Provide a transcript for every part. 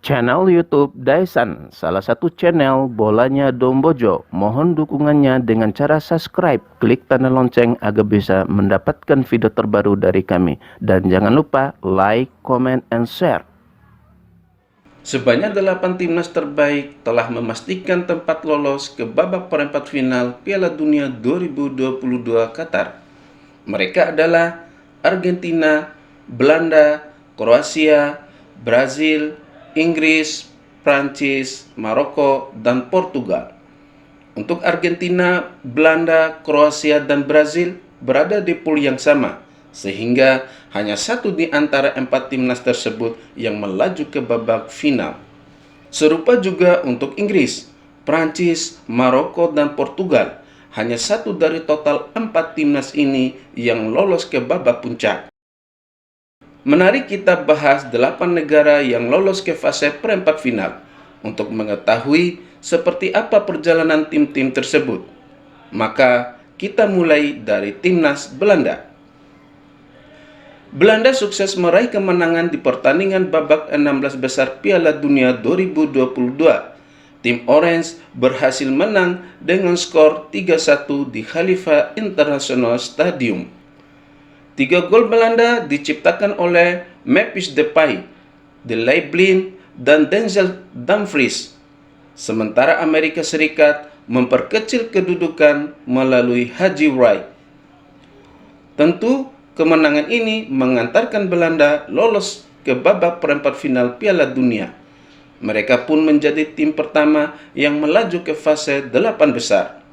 Channel YouTube Daisan, salah satu channel bolanya Dombojo. Mohon dukungannya dengan cara subscribe, klik tanda lonceng agar bisa mendapatkan video terbaru dari kami. Dan jangan lupa like, comment, and share. Sebanyak 8 timnas terbaik telah memastikan tempat lolos ke babak perempat final Piala Dunia 2022 Qatar. Mereka adalah Argentina, Belanda, Kroasia, Brazil, Inggris, Prancis, Maroko, dan Portugal. Untuk Argentina, Belanda, Kroasia, dan Brazil berada di pool yang sama, sehingga hanya satu di antara 4 timnas tersebut yang melaju ke babak final. Serupa juga untuk Inggris, Prancis, Maroko, dan Portugal. Hanya satu dari total 4 timnas ini yang lolos ke babak puncak. Mari kita bahas 8 negara yang lolos ke fase perempat final untuk mengetahui seperti apa perjalanan tim-tim tersebut. Maka kita mulai dari timnas Belanda. Belanda sukses meraih kemenangan di pertandingan babak 16 besar Piala Dunia 2022. Tim Orange berhasil menang dengan skor 3-1 di Khalifa International Stadium. 3 gol Belanda diciptakan oleh Memphis Depay, De Blin, dan Denzel Dumfries. Sementara Amerika Serikat memperkecil kedudukan melalui Haji Wright. Tentu, kemenangan ini mengantarkan Belanda lolos ke babak perempat final Piala Dunia. Mereka pun menjadi tim pertama yang melaju ke fase 8 besar.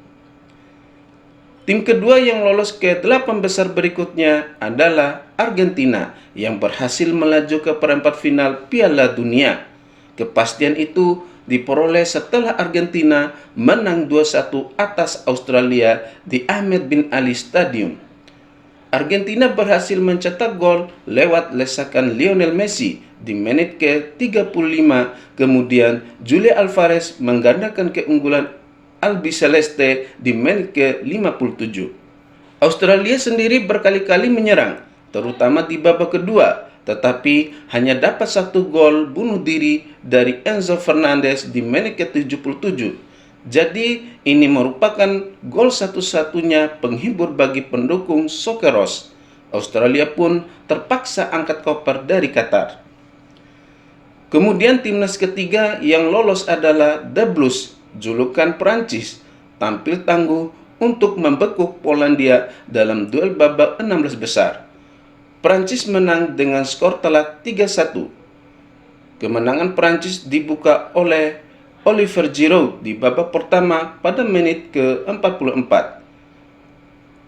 Tim kedua yang lolos ke 8 besar berikutnya adalah Argentina yang berhasil melaju ke perempat final Piala Dunia. Kepastian itu diperoleh setelah Argentina menang 2-1 atas Australia di Ahmed bin Ali Stadium. Argentina berhasil mencetak gol lewat lesakan Lionel Messi di menit ke-35, kemudian Julian Alvarez menggandakan keunggulan Albiceleste di menit ke-57. Australia sendiri berkali-kali menyerang, terutama di babak kedua, tetapi hanya dapat 1 gol bunuh diri dari Enzo Fernandez di menit ke-77. Jadi, ini merupakan gol satu-satunya penghibur bagi pendukung Socceroos. Australia pun terpaksa angkat koper dari Qatar. Kemudian timnas ketiga yang lolos adalah The Blues, julukan Prancis, tampil tangguh untuk membekuk Polandia dalam duel babak 16 besar. Prancis menang dengan skor telak 3-1. Kemenangan Prancis dibuka oleh Olivier Giroud di babak pertama pada menit ke-44.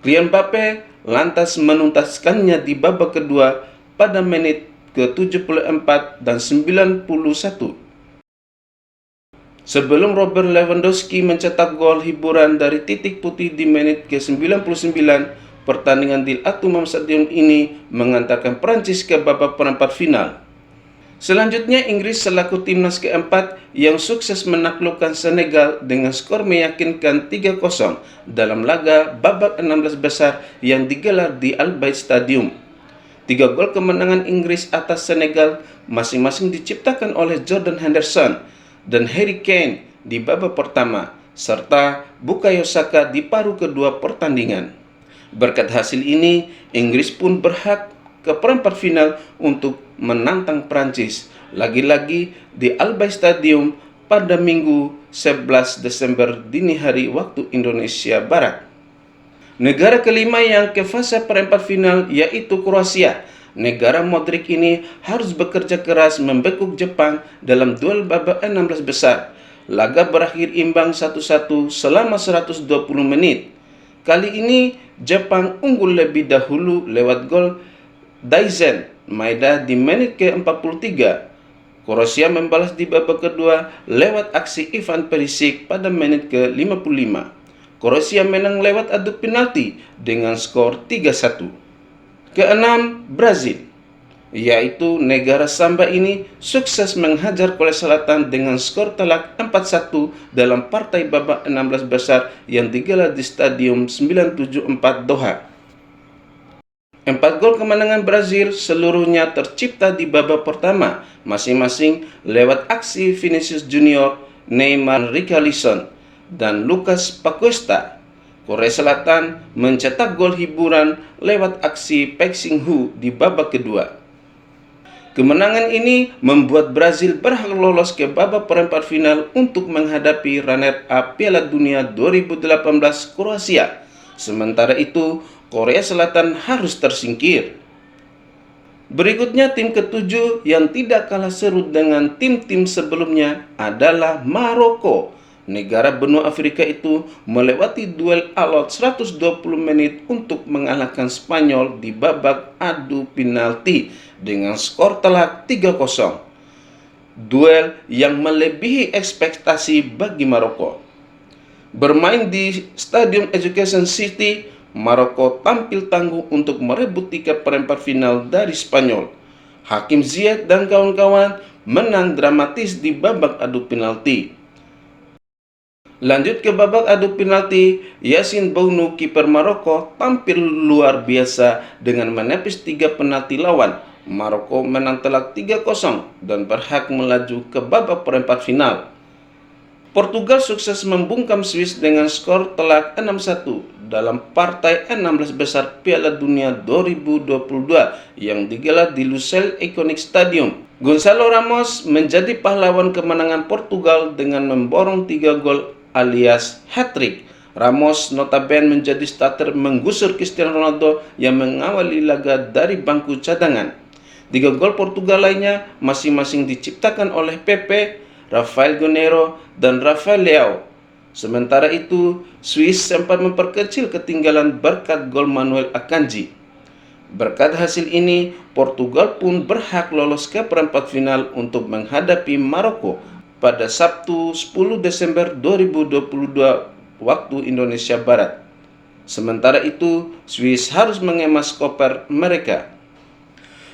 Kylian Mbappe lantas menuntaskannya di babak kedua pada menit ke-74 dan 91. Sebelum Robert Lewandowski mencetak gol hiburan dari titik putih di menit ke-99, pertandingan di Al-Atmam Stadium ini mengantarkan Prancis ke babak perempat final. Selanjutnya Inggris selaku timnas keempat yang sukses menaklukkan Senegal dengan skor meyakinkan 3-0 dalam laga babak 16 besar yang digelar di Al Bayt Stadium. 3 gol kemenangan Inggris atas Senegal masing-masing diciptakan oleh Jordan Henderson dan Harry Kane di babak pertama, serta Bukayo Saka di paruh kedua pertandingan. Berkat hasil ini, Inggris pun berhak ke perempat final untuk menantang Prancis, lagi-lagi di Al Bayt Stadium pada Minggu 11 Desember dini hari waktu Indonesia Barat. Negara kelima yang ke fase perempat final yaitu Kroasia. Negara Modric ini harus bekerja keras membekuk Jepang dalam duel babak 16 besar. Laga berakhir imbang 1-1 selama 120 menit. Kali ini Jepang unggul lebih dahulu lewat gol Daizen Maeda di menit ke-43. Kroasia membalas di babak kedua lewat aksi Ivan Perisic pada menit ke-55. Kroasia menang lewat adu penalti dengan skor 3-1. Keenam, Brazil, yaitu negara Samba ini sukses menghajar Korea Selatan dengan skor telak 4-1 dalam partai babak 16 besar yang digelar di Stadium 974 Doha. 4 gol kemenangan Brazil seluruhnya tercipta di babak pertama, masing-masing lewat aksi Vinicius Junior, Neymar, Richarlison, dan Lucas Paqueta. Korea Selatan mencetak gol hiburan lewat aksi Park Shin-hye di babak kedua. Kemenangan ini membuat Brazil berhak lolos ke babak perempat final untuk menghadapi runner-up Piala Dunia 2018 Kroasia. Sementara itu, Korea Selatan harus tersingkir. Berikutnya tim ketujuh yang tidak kalah seru dengan tim-tim sebelumnya adalah Maroko. Negara benua Afrika itu melewati duel alot 120 menit untuk mengalahkan Spanyol di babak adu penalti dengan skor telak 3-0. Duel yang melebihi ekspektasi bagi Maroko. Bermain di Stadium Education City, Maroko tampil tangguh untuk merebut tiket perempat final dari Spanyol. Hakim Ziyech dan kawan-kawan menang dramatis di babak adu penalti. Lanjut ke babak adu penalti, Yassine Bounou kiper Maroko tampil luar biasa dengan menepis 3 penalti lawan. Maroko menang telak 3-0 dan berhak melaju ke babak perempat final. Portugal sukses membungkam Swiss dengan skor telak 6-1 dalam partai 16 besar Piala Dunia 2022 yang digelar di Lusail Iconic Stadium. Gonçalo Ramos menjadi pahlawan kemenangan Portugal dengan memborong 3 gol alias hat-trick. Ramos notabene menjadi starter menggusur Cristiano Ronaldo yang mengawali laga dari bangku cadangan. 3 gol Portugal lainnya masing-masing diciptakan oleh Pepe, Rafael Guerreiro, dan Rafael Leao. Sementara itu, Swiss sempat memperkecil ketinggalan berkat gol Manuel Akanji. Berkat hasil ini, Portugal pun berhak lolos ke perempat final untuk menghadapi Maroko pada Sabtu 10 Desember 2022 waktu Indonesia Barat. Sementara itu, Swiss harus mengemas koper mereka.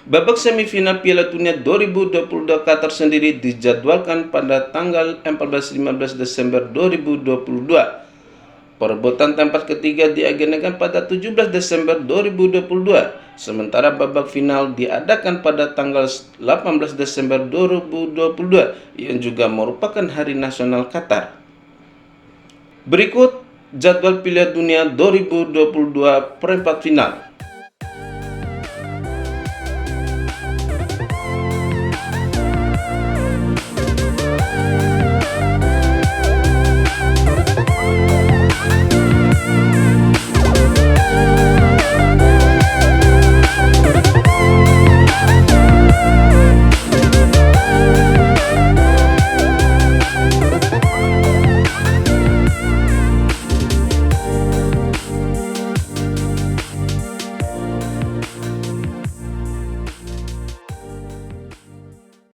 Babak semifinal Piala Dunia 2022 Qatar sendiri dijadwalkan pada tanggal 14-15 Desember 2022. Perebutan tempat ketiga diagendakan pada 17 Desember 2022, sementara babak final diadakan pada tanggal 18 Desember 2022 yang juga merupakan Hari Nasional Qatar. Berikut jadwal Piala Dunia 2022 perempat final.